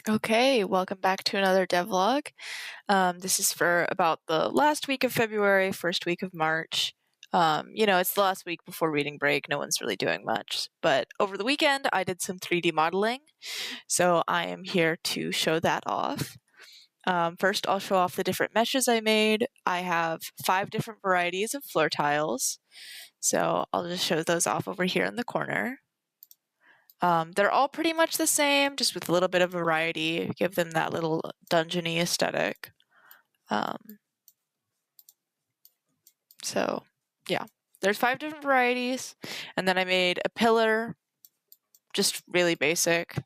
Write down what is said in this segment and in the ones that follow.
Okay, welcome back to another devlog. This is for about the last week of February, first week of March. It's the last week before reading break. No one's really doing much. But over the weekend, I did some 3D modeling. So I am here to show that off. First, I'll show off the different meshes I made. I have 5 different varieties of floor tiles. So I'll just show those off over here in the corner. They're all pretty much the same, just with a little bit of variety, give them that little dungeony aesthetic. So yeah, there's 5 different varieties, and then I made a pillar, just really basic.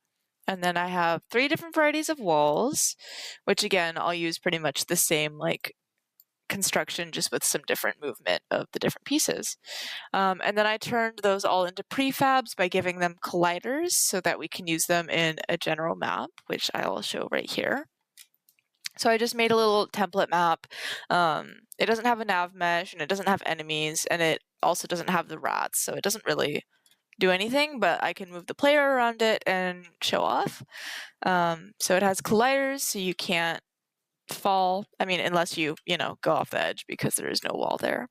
And then I have 3 different varieties of walls, which again, I'll use pretty much the same construction, just with some different movement of the different pieces. And then I turned those all into prefabs by giving them colliders so that we can use them in a general map, which I'll show right here. So I just made a little template map. It doesn't have a nav mesh, and it doesn't have enemies, and it also doesn't have the rats, so it doesn't really do anything, but I can move the player around it and show off. So it has colliders, so you can't fall. I mean, unless you go off the edge, because there is no wall there.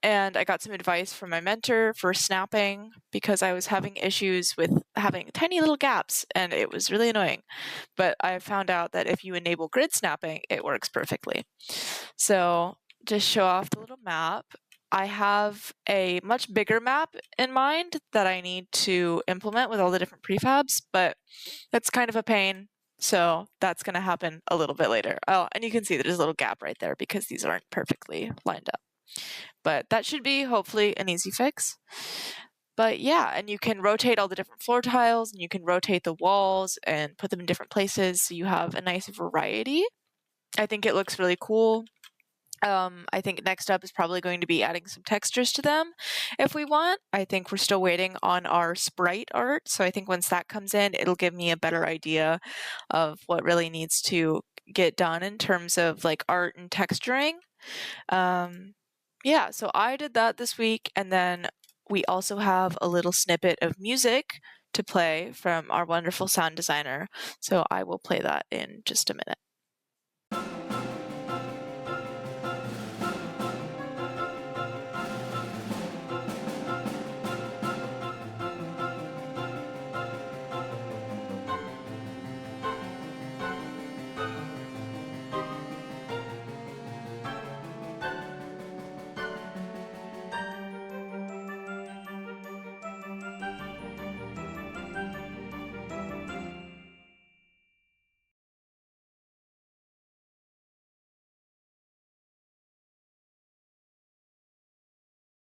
And I got some advice from my mentor for snapping, because I was having issues with having tiny little gaps, and it was really annoying. But I found out that if you enable grid snapping, it works perfectly. So just show off the little map. I have a much bigger map in mind that I need to implement with all the different prefabs, but that's kind of a pain. So that's going to happen a little bit later. Oh, and you can see there's a little gap right there because these aren't perfectly lined up. But that should be hopefully an easy fix. But yeah, and you can rotate all the different floor tiles, and you can rotate the walls and put them in different places, so you have a nice variety. I think it looks really cool. I think next up is probably going to be adding some textures to them if we want. I think we're still waiting on our sprite art, so I think once that comes in, it'll give me a better idea of what really needs to get done in terms of art and texturing. Yeah, so I did that this week, and then we also have a little snippet of music to play from our wonderful sound designer, so I will play that in just a minute.